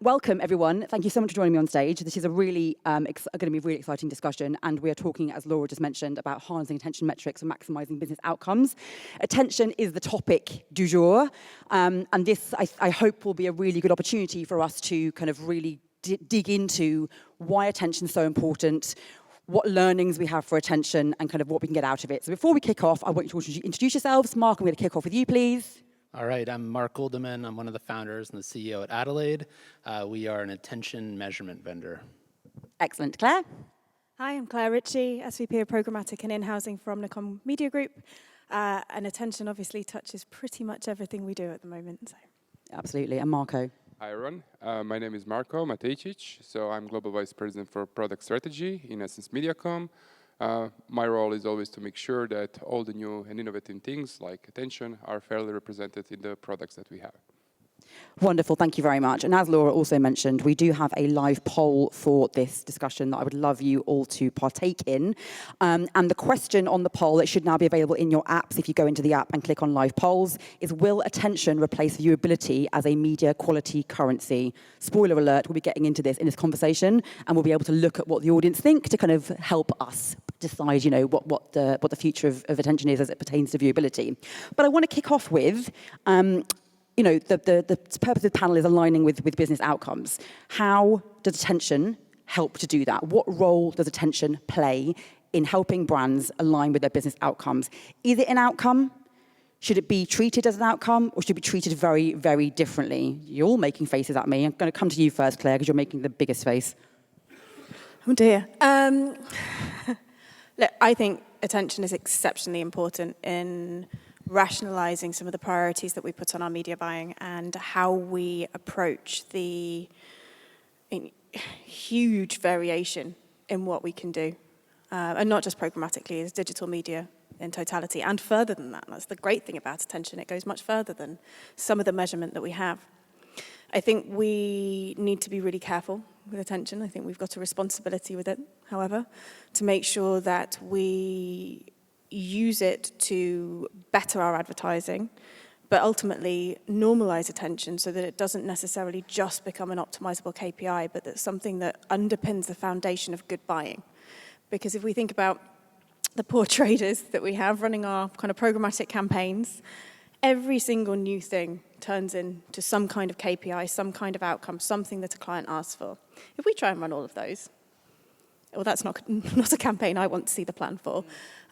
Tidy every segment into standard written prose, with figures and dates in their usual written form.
Welcome, everyone. Thank you so much for joining me on stage. This is a really going to be a really exciting discussion, and we are talking, as Laura just mentioned, about harnessing attention metrics and maximising business outcomes. Attention is the topic du jour, and this, I hope, will be a really good opportunity for us to kind of really dig into why attention is so important, what learnings we have for attention, and kind of what we can get out of it. So before we kick off, I want you to introduce yourselves. Marc, I'm going to kick off with you, please. All right, I'm Marc Guldimann. I'm one of the founders and the CEO at Adelaide. We are an attention measurement vendor. Excellent. Clare? Hi, I'm Clare Ritchie, SVP of Programmatic and Inhousing from Omnicom Media Group. And attention obviously touches pretty much everything we do at the moment. So. Absolutely. And Marko? Hi, everyone. My name is Marko Matejcic. So I'm Global Vice President for Product Strategy in EssenceMediacom. My role is always to make sure that all the new and innovative things like attention are fairly represented in the products that we have. Wonderful, thank you very much. And as Laura also mentioned, we do have a live poll for this discussion that I would love you all to partake in. And the question on the poll, it should now be available in your apps if you go into the app and click on live polls, is will attention replace viewability as a media quality currency? Spoiler alert, we'll be getting into this in this conversation, and we'll be able to look at what the audience think to kind of help us decide, you know, what the future of attention is as it pertains to viewability. But I want to kick off with you know, the purpose of the panel is aligning with business outcomes. How does attention help to do that? What role does attention play in helping brands align with their business outcomes? Is it an outcome? Should it be treated as an outcome, or should it be treated very, very differently? You're all making faces at me. I'm going to come to you first, Clare, because you're making the biggest face. Oh dear. Look, I think attention is exceptionally important in rationalizing some of the priorities that we put on our media buying and how we approach the huge variation in what we can do. And not just programmatically, it's digital media in totality, and further than that. That's the great thing about attention. It goes much further than some of the measurement that we have. I think we need to be really careful with attention. I think we've got a responsibility with it, however, to make sure that we use it to better our advertising, but ultimately normalize attention so that it doesn't necessarily just become an optimizable KPI, but that's something that underpins the foundation of good buying. Because if we think about the poor traders that we have running our kind of programmatic campaigns, every single new thing turns into some kind of KPI, some kind of outcome, something that a client asks for. If we try and run all of those, well, that's not a campaign I want to see the plan for.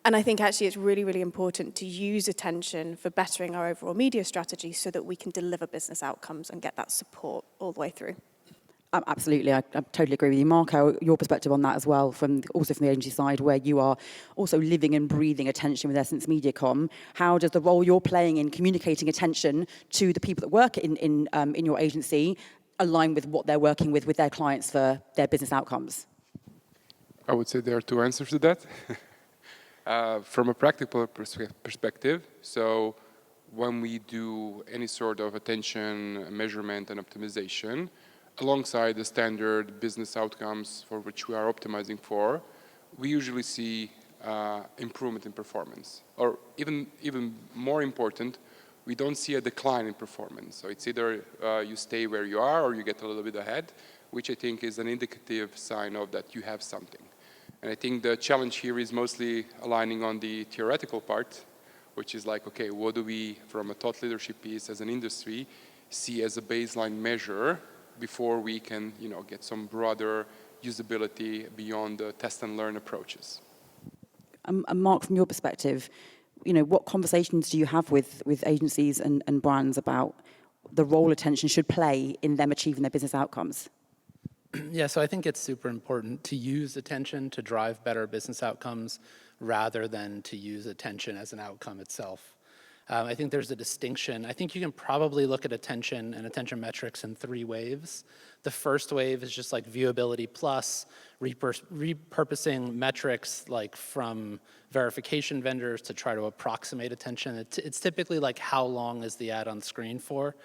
And I think actually it's really, really important to use attention for bettering our overall media strategy so that we can deliver business outcomes and get that support all the way through. Absolutely, I totally agree with you. Marko, your perspective on that as well, also from the agency side, where you are also living and breathing attention with EssenceMediacom. How does the role you're playing in communicating attention to the people that work in your agency align with what they're working with their clients for their business outcomes? I would say there are two answers to that. From a practical perspective, so when we do any sort of attention measurement and optimization, alongside the standard business outcomes for which we are optimizing for, we usually see improvement in performance. Or even more important, we don't see a decline in performance. So it's either you stay where you are or you get a little bit ahead, which I think is an indicative sign of that you have something. And I think the challenge here is mostly aligning on the theoretical part, which is like, okay, what do we, from a thought leadership piece as an industry, see as a baseline measure before we can, you know, get some broader usability beyond the test and learn approaches. And Marc, from your perspective, you know, what conversations do you have with agencies and brands about the role attention should play in them achieving their business outcomes? Yeah, so I think it's super important to use attention to drive better business outcomes rather than to use attention as an outcome itself. I think there's a distinction. I think you can probably look at attention and attention metrics in three waves. The first wave is just like viewability plus, repurposing metrics like from verification vendors to try to approximate attention. It's typically like how long is the ad on screen for.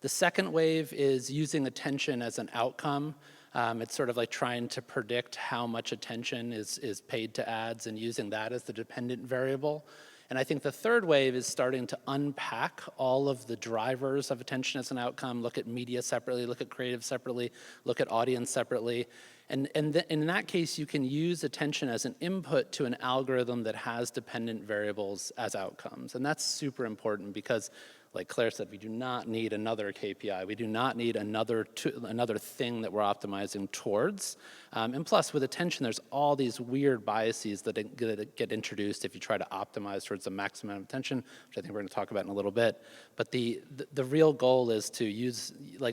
The second wave is using attention as an outcome. It's sort of like trying to predict how much attention is paid to ads and using that as the dependent variable. And I think the third wave is starting to unpack all of the drivers of attention as an outcome, look at media separately, look at creative separately, look at audience separately. And in that case, you can use attention as an input to an algorithm that has dependent variables as outcomes. And that's super important because, like Claire said, we do not need another KPI. We do not need another thing that we're optimizing towards. And plus, with attention, there's all these weird biases that get introduced if you try to optimize towards the maximum amount of attention, which I think we're going to talk about in a little bit. But the real goal is to use,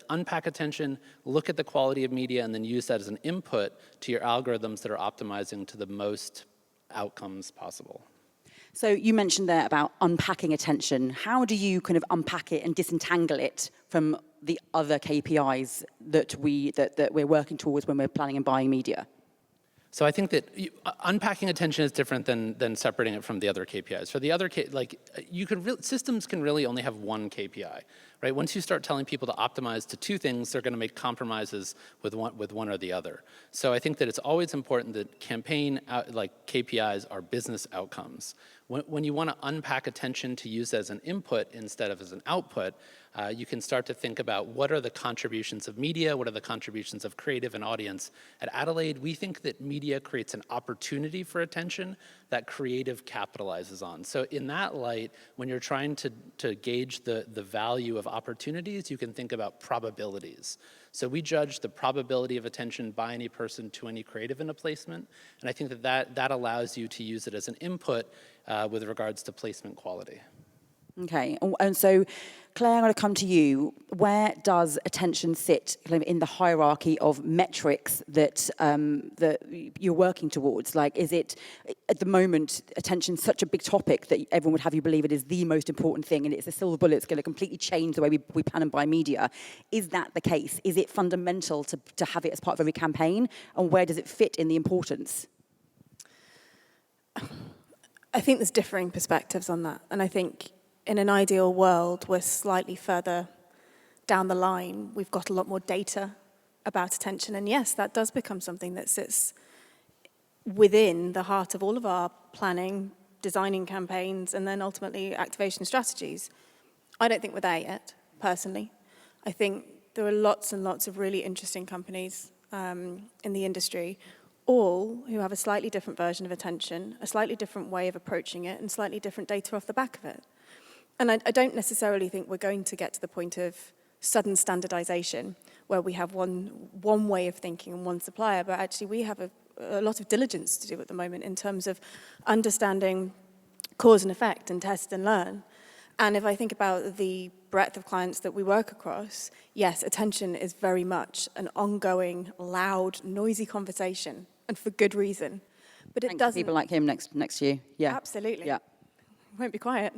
unpack attention, look at the quality of media, and then use that as an input to your algorithms that are optimizing to the most outcomes possible. So you mentioned there about unpacking attention. How do you kind of unpack it and disentangle it from the other KPIs that we're working towards when we're planning and buying media? So I think that unpacking attention is different than separating it from the other KPIs. For the other, systems can really only have one KPI, right? Once you start telling people to optimize to two things, they're going to make compromises with one or the other. So I think that it's always important that campaign KPIs are business outcomes. When you want to unpack attention to use as an input instead of as an output, you can start to think about what are the contributions of media, what are the contributions of creative and audience. At Adelaide, we think that media creates an opportunity for attention that creative capitalizes on. So in that light, when you're trying to gauge the value of opportunities, you can think about probabilities. So we judge the probability of attention by any person to any creative in a placement, and I think that allows you to use it as an input with regards to placement quality. Okay, and so Claire, I'm going to come to you. Where does attention sit kind of in the hierarchy of metrics that you're working towards? Like, is it, at the moment, attention such a big topic that everyone would have you believe it is the most important thing and it's a silver bullet, it's going to completely change the way we plan and buy media? Is that the case? Is it fundamental to have it as part of every campaign? And where does it fit in the importance? I think there's differing perspectives on that. And I think in an ideal world, we're slightly further down the line. We've got a lot more data about attention. And yes, that does become something that sits within the heart of all of our planning, designing campaigns, and then ultimately activation strategies. I don't think we're there yet, personally. I think there are lots and lots of really interesting companies in the industry, all who have a slightly different version of attention, a slightly different way of approaching it, and slightly different data off the back of it. And I don't necessarily think we're going to get to the point of sudden standardization where we have one way of thinking and one supplier, but actually we have a lot of diligence to do at the moment in terms of understanding cause and effect and test and learn. And if I think about the breadth of clients that we work across, yes, attention is very much an ongoing, loud, noisy conversation, and for good reason. But it doesn't. People like him next year. Yeah. Absolutely. Yeah. Won't be quiet.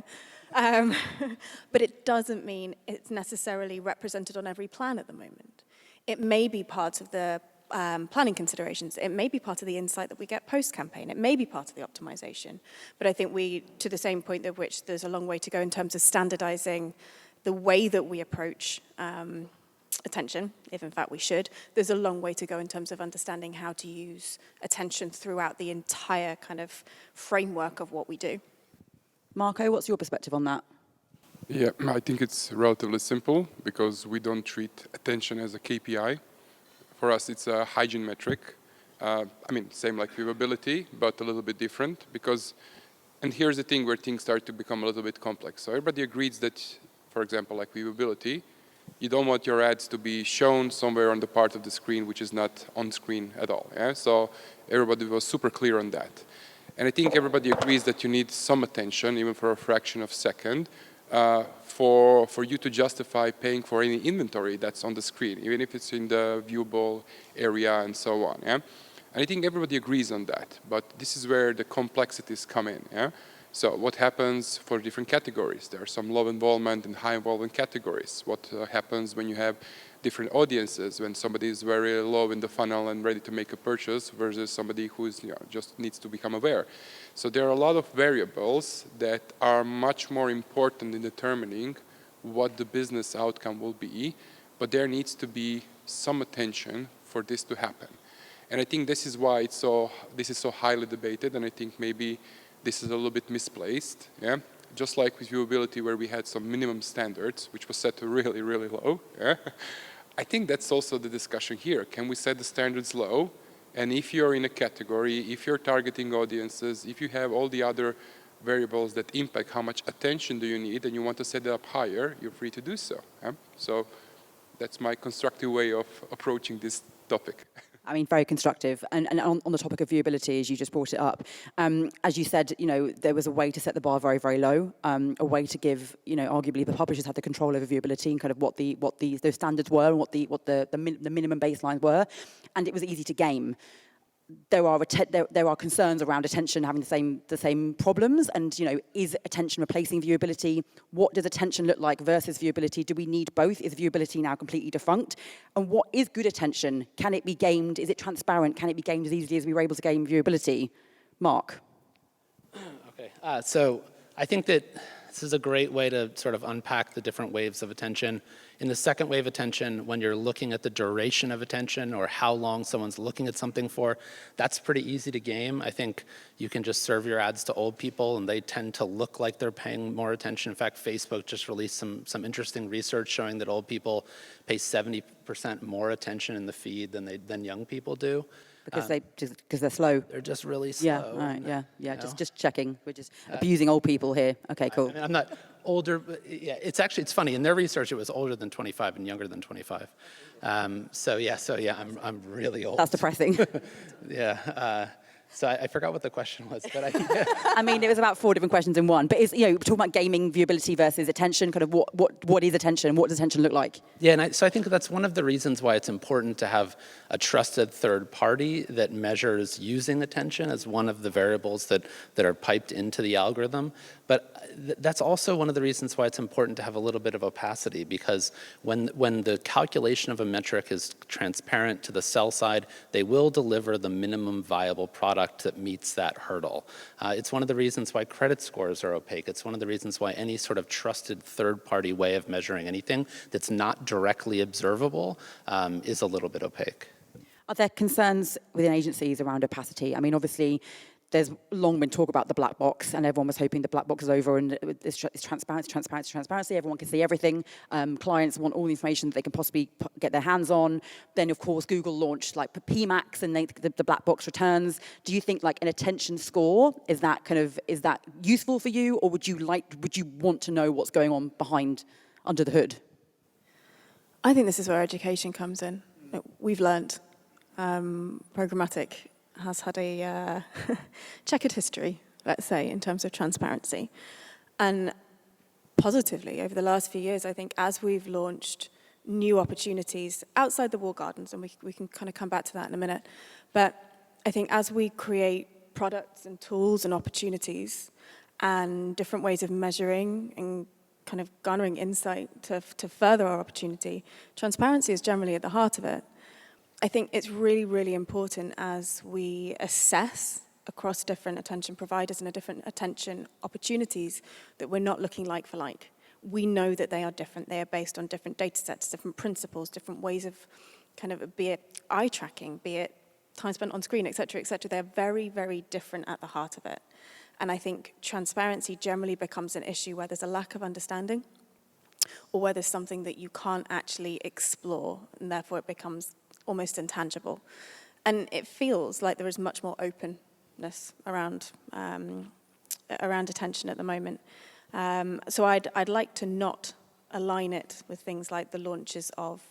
But it doesn't mean it's necessarily represented on every plan at the moment. It may be part of the planning considerations. It may be part of the insight that we get post-campaign. It may be part of the optimization. But I think to the same point at which there's a long way to go in terms of standardizing the way that we approach attention, if in fact we should, there's a long way to go in terms of understanding how to use attention throughout the entire kind of framework of what we do. Marko, what's your perspective on that? Yeah, I think it's relatively simple because we don't treat attention as a KPI. For us, it's a hygiene metric. Same like viewability, but a little bit different because, and here's the thing where things start to become a little bit complex. So everybody agrees that, for example, like viewability, you don't want your ads to be shown somewhere on the part of the screen which is not on screen at all. Yeah? So everybody was super clear on that. And I think everybody agrees that you need some attention, even for a fraction of a second, for you to justify paying for any inventory that's on the screen, even if it's in the viewable area and so on. Yeah? And I think everybody agrees on that, but this is where the complexities come in. Yeah? So what happens for different categories? There are some low involvement and high involvement categories. What happens when you have different audiences, when somebody is very low in the funnel and ready to make a purchase versus somebody who just needs to become aware. So there are a lot of variables that are much more important in determining what the business outcome will be, but there needs to be some attention for this to happen. And I think this is why this is so highly debated, and I think maybe this is a little bit misplaced. Yeah, just like with viewability, where we had some minimum standards, which was set to really, really low. Yeah, I think that's also the discussion here. Can we set the standards low? And if you're in a category, if you're targeting audiences, if you have all the other variables that impact how much attention do you need, and you want to set it up higher, you're free to do so. Yeah? So that's my constructive way of approaching this topic. I mean, very constructive. And on the topic of viewability, as you just brought it up, as you said, there was a way to set the bar very, very low, a way to give, arguably the publishers had the control over viewability and kind of what those standards were and what the minimum baselines were, and it was easy to game. There are concerns around attention having the same problems, and is attention replacing viewability? What does attention look like versus viewability? Do we need both? Is viewability now completely defunct? And what is good attention? Can it be gamed? Is it transparent? Can it be gamed as easily as we were able to game viewability? Marc. Okay, so I think that this is a great way to sort of unpack the different waves of attention. In the second wave of attention, when you're looking at the duration of attention or how long someone's looking at something for, that's pretty easy to game. I think you can just serve your ads to old people and they tend to look like they're paying more attention. In fact, Facebook just released some interesting research showing that old people pay 70% more attention in the feed than young people do. Because they're slow. They're just really slow. Yeah, right, yeah. Just checking. We're just abusing old people here. Okay, cool. I mean, I'm not older, but yeah, it's funny. In their research, it was older than 25 and younger than 25. So yeah, I'm really old. That's depressing. Yeah. So I forgot what the question was, but I mean, it was about 4 different questions in one. But talking about gaming viewability versus attention, kind of what is attention? What does attention look like? Yeah, so I think that's one of the reasons why it's important to have a trusted third party that measures using attention as one of the variables that are piped into the algorithm. But that's also one of the reasons why it's important to have a little bit of opacity, because when the calculation of a metric is transparent to the sell side, they will deliver the minimum viable product that meets that hurdle. It's one of the reasons why credit scores are opaque. It's one of the reasons why any sort of trusted third-party way of measuring anything that's not directly observable is a little bit opaque. Are there concerns within agencies around opacity? I mean, obviously, there's long been talk about the black box, and everyone was hoping the black box is over, and it's transparency. Everyone can see everything. Clients want all the information that they can possibly get their hands on. Then, of course, Google launched like PMax, and the black box returns. Do you think like an attention score is that useful for you, or would you want to know what's going on under the hood? I think this is where education comes in. We've learnt. Programmatic has had a checkered history, let's say, in terms of transparency. And positively, over the last few years, I think as we've launched new opportunities outside the walled gardens, and we can kind of come back to that in a minute, but I think as we create products and tools and opportunities and different ways of measuring and kind of garnering insight to further our opportunity, transparency is generally at the heart of it. I think it's really, really important as we assess across different attention providers and different attention opportunities that we're not looking like for like. We know that they are different. They are based on different data sets, different principles, different ways of kind of, be it eye tracking, be it time spent on screen, et cetera, et cetera. They're very, very different at the heart of it. And I think transparency generally becomes an issue where there's a lack of understanding or where there's something that you can't actually explore, and therefore it becomes almost intangible. And it feels like there is much more openness around attention at the moment. So I'd like to not align it with things like the launches of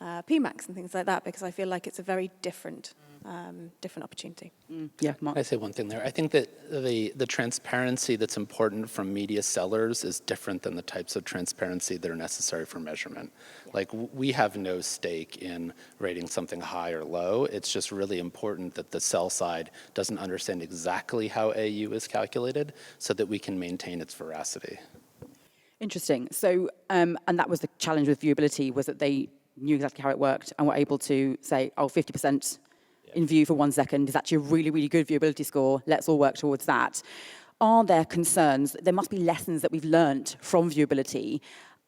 PMax and things like that, because I feel like it's a very different opportunity. Yeah, Marc. I say one thing there. I think that the transparency that's important from media sellers is different than the types of transparency that are necessary for measurement. Yeah. Like, we have no stake in rating something high or low. It's just really important that the sell side doesn't understand exactly how AU is calculated so that we can maintain its veracity. Interesting. So, and that was the challenge with viewability, was that they knew exactly how it worked and were able to say, 50% in view for 1 second is actually a really, really good viewability score. Let's all work towards that. Are there concerns? There must be lessons that we've learned from viewability.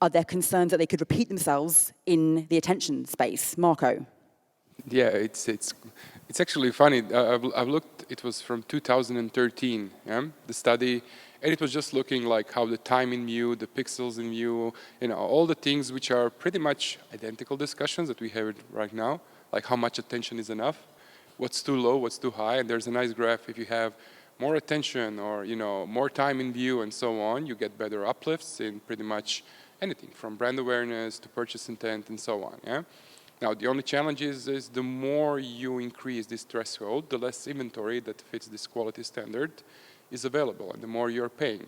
Are there concerns that they could repeat themselves in the attention space? Marko? Yeah, it's It's actually funny. I've looked. It was from 2013. Yeah, the study, and it was just looking like how the time in view, the pixels in view, all the things which are pretty much identical discussions that we have right now, like how much attention is enough, what's too low, what's too high, and there's a nice graph. If you have more attention or more time in view and so on, you get better uplifts in pretty much anything from brand awareness to purchase intent and so on. Yeah. Now, the only challenge is the more you increase this threshold, the less inventory that fits this quality standard is available, and the more you're paying.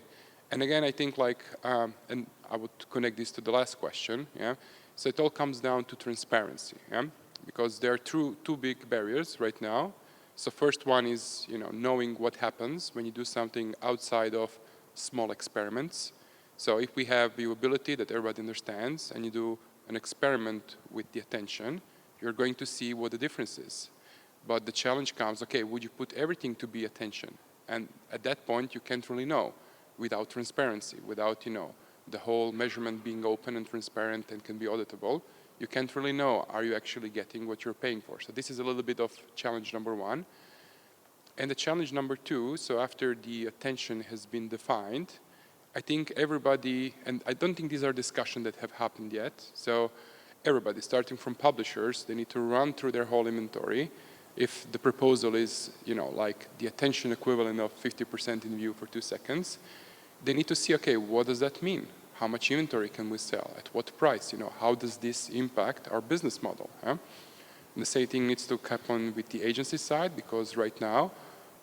And again, I think and I would connect this to the last question, yeah? So it all comes down to transparency, yeah? Because there are two big barriers right now. So first one is, knowing what happens when you do something outside of small experiments. So if we have viewability that everybody understands, and you do an experiment with the attention, you're going to see what the difference is. But the challenge comes, okay, would you put everything to be attention? And at that point, you can't really know without transparency, without, the whole measurement being open and transparent and can be auditable. You can't really know, are you actually getting what you're paying for? So this is a little bit of challenge number one. And the challenge number two, so after the attention has been defined, I think everybody, and I don't think these are discussions that have happened yet, so everybody, starting from publishers, they need to run through their whole inventory. If the proposal is, like the attention equivalent of 50% in view for 2 seconds, they need to see, okay, what does that mean? How much inventory can we sell? At what price? How does this impact our business model? Huh? And the same thing needs to happen with the agency side, because right now,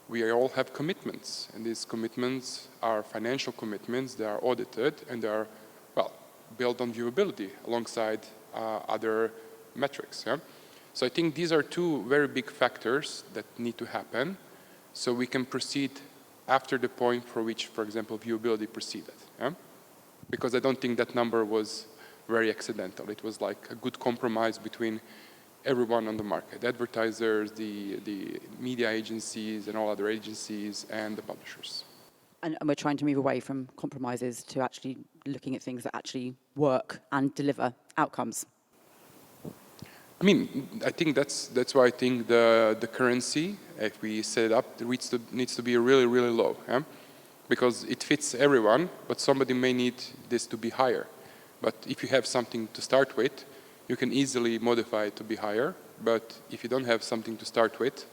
we all have commitments, and these commitments are financial commitments. They are audited, and they are, built on viewability alongside other metrics. Yeah? So I think these are two very big factors that need to happen so we can proceed after the point for which, for example, viewability proceeded. Yeah? Because I don't think that number was very accidental. It was like a good compromise between everyone on the market, advertisers, the media agencies and all other agencies, and the publishers. And we're trying to move away from compromises to actually looking at things that actually work and deliver outcomes. I mean, I think that's why I think the currency, if we set it up, needs to be really, really low. Yeah? Because it fits everyone, but somebody may need this to be higher. But if you have something to start with, you can easily modify it to be higher, but if you don't have something to start with,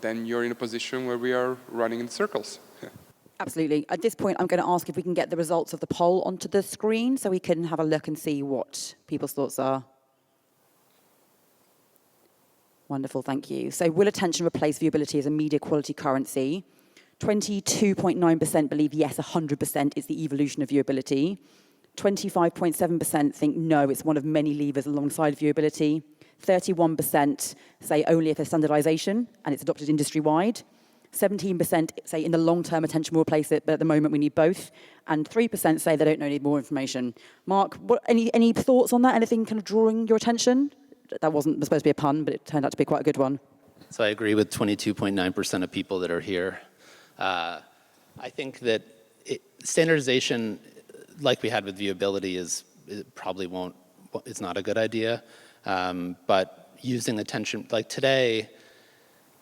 then you're in a position where we are running in circles. Absolutely. At this point, I'm going to ask if we can get the results of the poll onto the screen so we can have a look and see what people's thoughts are. Wonderful, thank you. So will attention replace viewability as a media quality currency? 22.9% believe yes, 100% is the evolution of viewability. 25.7% think no, it's one of many levers alongside viewability. 31% say only if there's standardization and it's adopted industry-wide. 17% say in the long term attention will replace it, but at the moment we need both. And 3% say they don't need more information. Marc, any thoughts on that? Anything kind of drawing your attention? That wasn't supposed to be a pun, but it turned out to be quite a good one. So I agree with 22.9% of people that are here. I think that standardization, like we had with viewability, it's not a good idea. But using attention, like today,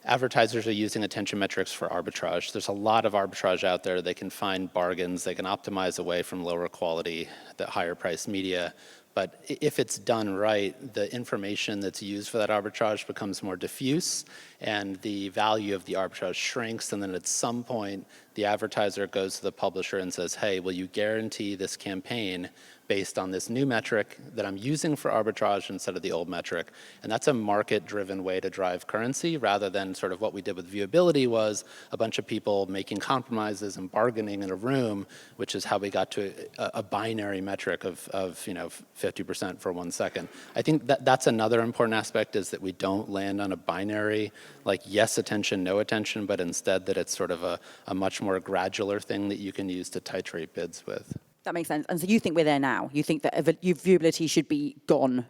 advertisers are using attention metrics for arbitrage. There's a lot of arbitrage out there. They can find bargains. They can optimize away from lower quality, the higher priced media. But if it's done right, the information that's used for that arbitrage becomes more diffuse, and the value of the arbitrage shrinks, and then at some point, the advertiser goes to the publisher and says, hey, will you guarantee this campaign based on this new metric that I'm using for arbitrage instead of the old metric? And that's a market-driven way to drive currency, rather than sort of what we did with viewability was a bunch of people making compromises and bargaining in a room, which is how we got to a binary metric of 50% for 1 second. I think that's another important aspect, is that we don't land on a binary, like yes attention, no attention, but instead that it's sort of a much more gradular thing that you can use to titrate bids with. That makes sense. And so you think we're there now? You think that viewability should be gone?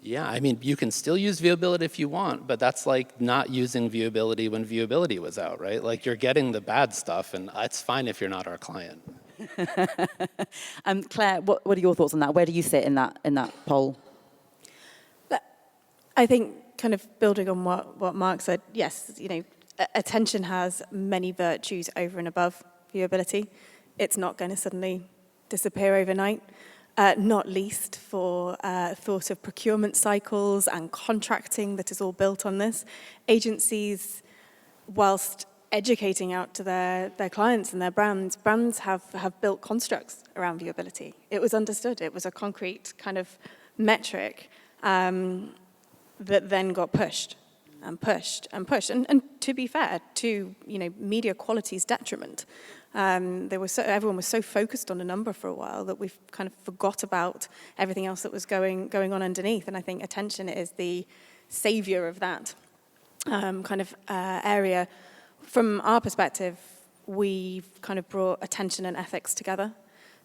Yeah, I mean, you can still use viewability if you want, but that's like not using viewability when viewability was out, right? Like you're getting the bad stuff, and it's fine if you're not our client. Claire, what are your thoughts on that? Where do you sit in that poll? I think kind of building on what Marc said, yes, attention has many virtues over and above viewability. It's not going to suddenly disappear overnight, not least for thought of procurement cycles and contracting that is all built on this. Agencies, whilst educating out to their clients and their brands have built constructs around viewability. It was understood. It was a concrete kind of metric that then got pushed and pushed and pushed. And to be fair, to media quality's detriment. Everyone was so focused on a number for a while that we've kind of forgot about everything else that was going on underneath. And I think attention is the savior of that kind of area. From our perspective, we've kind of brought attention and ethics together.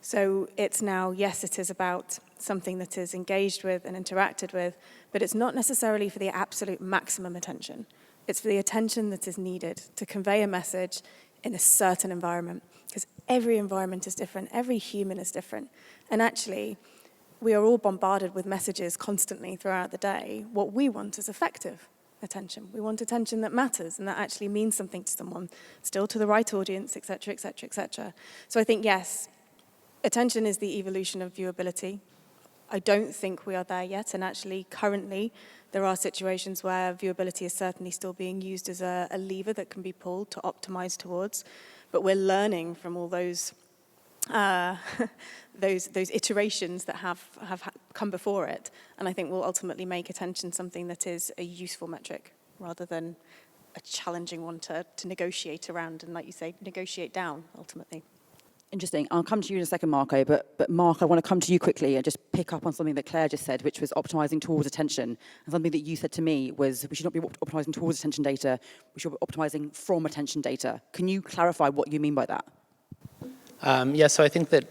So it's now, yes, it is about something that is engaged with and interacted with, but it's not necessarily for the absolute maximum attention. It's for the attention that is needed to convey a message in a certain environment, because every environment is different, every human is different. And actually, we are all bombarded with messages constantly throughout the day. What we want is effective attention. We want attention that matters and that actually means something to someone, still to the right audience, et cetera, et cetera, et cetera. So I think, yes, attention is the evolution of viewability. I don't think we are there yet, and actually currently there are situations where viewability is certainly still being used as a lever that can be pulled to optimize towards, but we're learning from all those those iterations that have come before it, and I think will ultimately make attention something that is a useful metric rather than a challenging one to negotiate around and, like you say, negotiate down ultimately. Interesting. I'll come to you in a second, Marko, but Marc, I want to come to you quickly and just pick up on something that Claire just said, which was optimizing towards attention. And something that you said to me was we should not be optimizing towards attention data, we should be optimizing from attention data. Can you clarify what you mean by that? Yeah, so I think that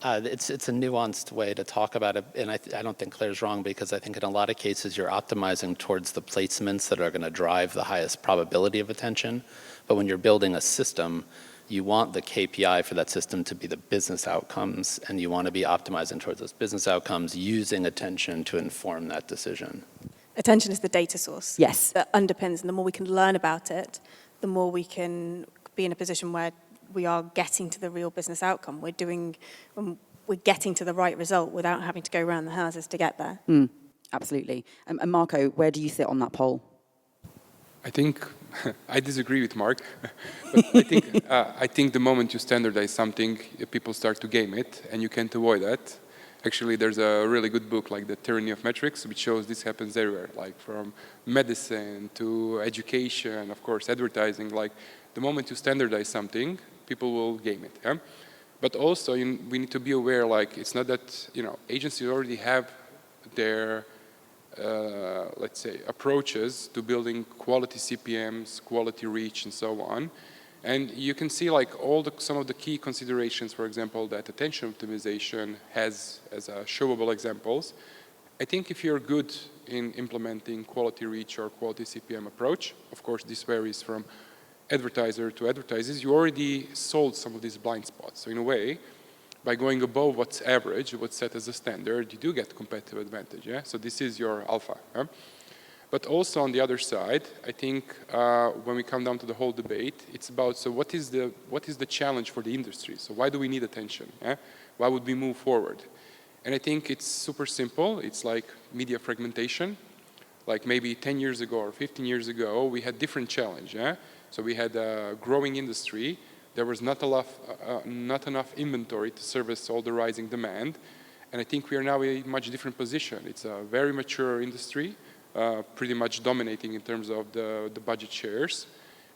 it's a nuanced way to talk about it, and I don't think Claire's wrong, because I think in a lot of cases you're optimizing towards the placements that are going to drive the highest probability of attention. But when you're building a system, you want the KPI for that system to be the business outcomes, and you want to be optimizing towards those business outcomes using attention to inform that decision. Attention is the data source. Yes. That underpins, and the more we can learn about it, the more we can be in a position where we are getting to the real business outcome. We're getting to the right result without having to go around the houses to get there. Absolutely. And Marko, where do you sit on that poll? I think I disagree with Marc, but I think the moment you standardize something, people start to game it, and you can't avoid that. Actually, there's a really good book like The Tyranny of Metrics, which shows this happens everywhere, like from medicine to education, of course, advertising. Like the moment you standardize something, people will game it. Yeah? But also, we need to be aware, like it's not that agencies already have their let's say, approaches to building quality CPMs, quality reach, and so on. And you can see like some of the key considerations, for example, that attention optimization has as showable examples. I think if you're good in implementing quality reach or quality CPM approach, of course this varies from advertiser to advertisers, you already solved some of these blind spots. So in a way, by going above what's average, what's set as a standard, you do get competitive advantage. Yeah? So this is your alpha. Yeah? But also on the other side, I think when we come down to the whole debate, it's about, so what is the challenge for the industry? So why do we need attention? Yeah? Why would we move forward? And I think it's super simple. It's like media fragmentation. Like maybe 10 years ago or 15 years ago, we had different challenge. Yeah? So we had a growing industry. There was not enough inventory to service all the rising demand. And I think we are now in a much different position. It's a very mature industry, pretty much dominating in terms of the budget shares.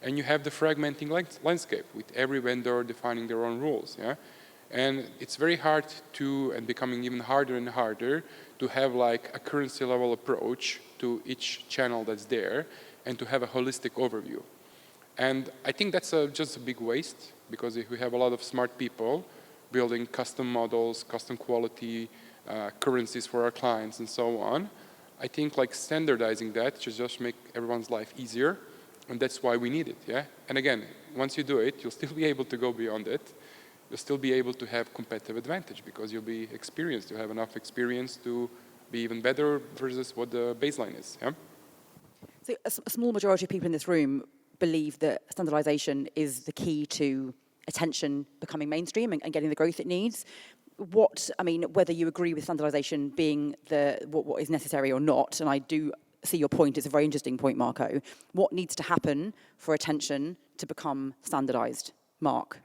And you have the fragmenting landscape with every vendor defining their own rules. Yeah? And it's very hard and becoming even harder and harder to have like a currency level approach to each channel that's there and to have a holistic overview. And I think that's just a big waste, because if we have a lot of smart people building custom models, custom quality currencies for our clients and so on, I think like standardizing that should just make everyone's life easier, and that's why we need it. Yeah. And again, once you do it, you'll still be able to go beyond it. You'll still be able to have competitive advantage because you'll be experienced. You have enough experience to be even better versus what the baseline is. Yeah. So a small majority of people in this room believe that standardization is the key to attention becoming mainstream and getting the growth it needs. Whether you agree with standardization being what is necessary or not, and I do see your point, it's a very interesting point, Marko. What needs to happen for attention to become standardized? Marc?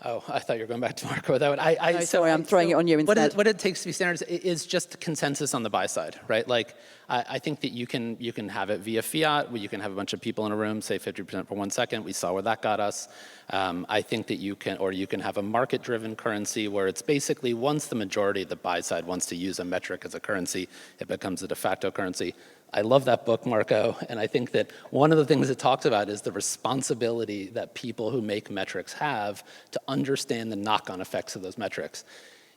Oh, I thought you were going back to Marko with that one. Sorry, I'm throwing it on you instead. What it takes to be standards is just consensus on the buy side, right? Like, I think that you can have it via fiat, where you can have a bunch of people in a room, say 50% for 1 second. We saw where that got us. I think that you can have a market-driven currency where it's basically once the majority of the buy side wants to use a metric as a currency, it becomes a de facto currency. I love that book, Marko, and I think that one of the things it talks about is the responsibility that people who make metrics have to understand the knock-on effects of those metrics.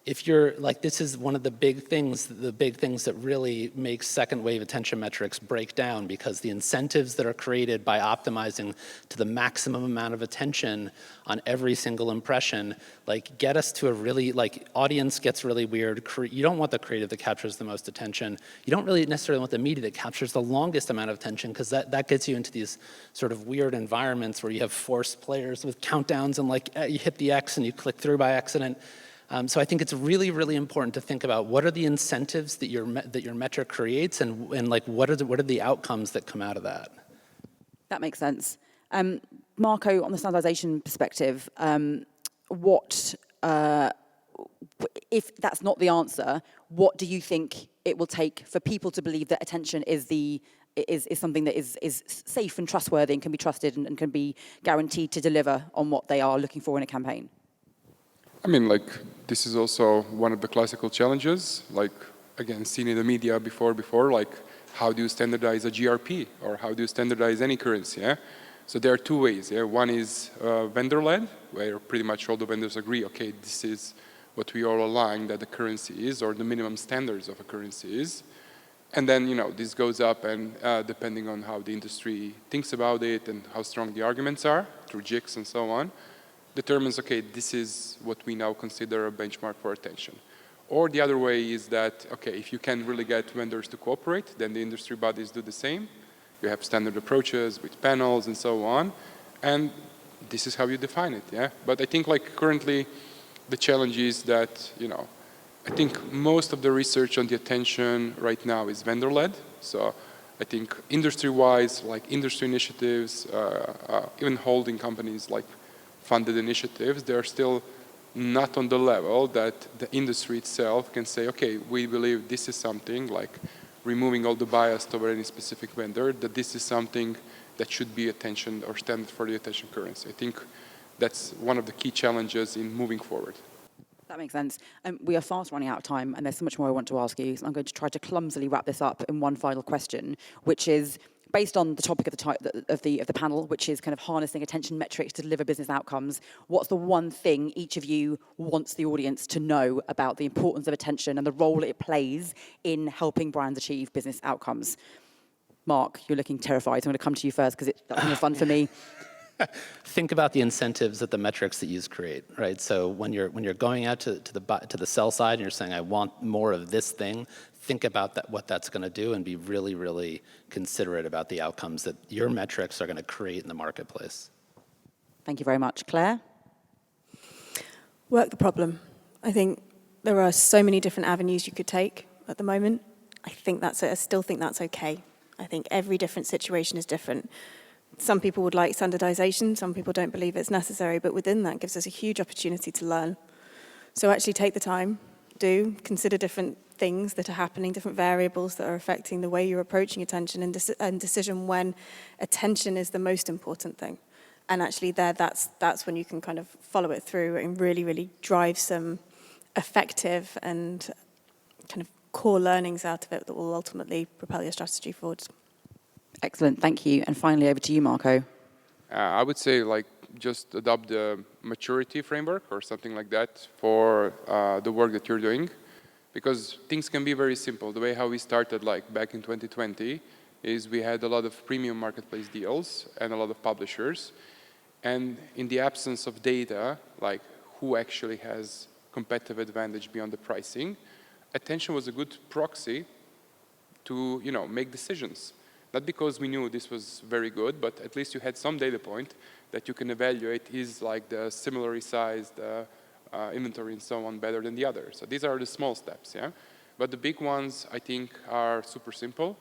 If you're like, this is one of the big things that really make second wave attention metrics break down, because the incentives that are created by optimizing to the maximum amount of attention on every single impression, like, get us to a really, like, audience gets really weird. You don't want the creative that captures the most attention. You don't really necessarily want the media that captures the longest amount of attention, because that gets you into these sort of weird environments where you have forced players with countdowns and, like, you hit the X and you click through by accident. So I think it's really, really important to think about what are the incentives that your metric creates, and like what are the outcomes that come out of that. That makes sense. Marko, on the standardization perspective, if that's not the answer, what do you think it will take for people to believe that attention is something that is safe and trustworthy and can be trusted and can be guaranteed to deliver on what they are looking for in a campaign? I mean, like, this is also one of the classical challenges, like, again, seen in the media before, like, how do you standardize a GRP, or how do you standardize any currency, yeah? So there are two ways, yeah? One is vendor-led, where pretty much all the vendors agree, okay, this is what we all align that the currency is, or the minimum standards of a currency is. And then, this goes up, and depending on how the industry thinks about it and how strong the arguments are, through JICs and so on, determines, okay, this is what we now consider a benchmark for attention. Or the other way is that, okay, if you can really get vendors to cooperate, then the industry bodies do the same. You have standard approaches with panels and so on, and this is how you define it, yeah? But I think, like, currently, the challenge is that, I think most of the research on the attention right now is vendor-led. So I think industry-wise, like industry initiatives, even holding companies like funded initiatives, they're still not on the level that the industry itself can say, okay, we believe this is something, like removing all the bias toward any specific vendor, that this is something that should be attention or stand for the attention currency. I think that's one of the key challenges in moving forward. That makes sense. We are fast running out of time, and there's so much more I want to ask you. So I'm going to try to clumsily wrap this up in one final question, which is, based on the topic of the panel, which is kind of harnessing attention metrics to deliver business outcomes, what's the one thing each of you wants the audience to know about the importance of attention and the role it plays in helping brands achieve business outcomes? Marc, you're looking terrified, so I'm going to come to you first because that's kind of fun for me. Think about the incentives that the metrics that you create, right? So when you're going out to the sell side and you're saying, I want more of this thing, think about what that's going to do, and be really, really considerate about the outcomes that your metrics are going to create in the marketplace. Thank you very much. Claire? Work the problem. I think there are so many different avenues you could take at the moment. I still think that's okay. I think every different situation is different. Some people would like standardization, some people don't believe it's necessary, but within that gives us a huge opportunity to learn. So actually take the time, consider different things that are happening, different variables that are affecting the way you're approaching attention, and decision when attention is the most important thing. And actually that's when you can kind of follow it through and really, really drive some effective and kind of core learnings out of it that will ultimately propel your strategy forward. Excellent, thank you. And finally, over to you, Marko. I would say, like, just adopt the maturity framework or something like that for the work that you're doing, because things can be very simple. The way how we started, like, back in 2020 is we had a lot of premium marketplace deals and a lot of publishers, and in the absence of data, like who actually has competitive advantage beyond the pricing, attention was a good proxy to, make decisions. Not because we knew this was very good, but at least you had some data point that you can evaluate is like the similarly sized inventory and so on better than the other. So these are the small steps, yeah? But the big ones, I think, are super simple.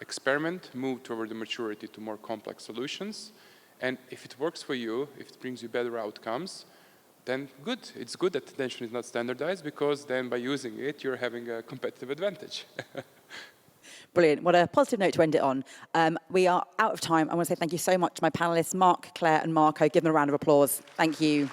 Experiment, move toward the maturity to more complex solutions. And if it works for you, if it brings you better outcomes, then good. It's good that attention is not standardized, because then by using it, you're having a competitive advantage. Brilliant. What a positive note to end it on. We are out of time. I want to say thank you so much to my panelists, Marc, Clare and Marko. Give them a round of applause. Thank you.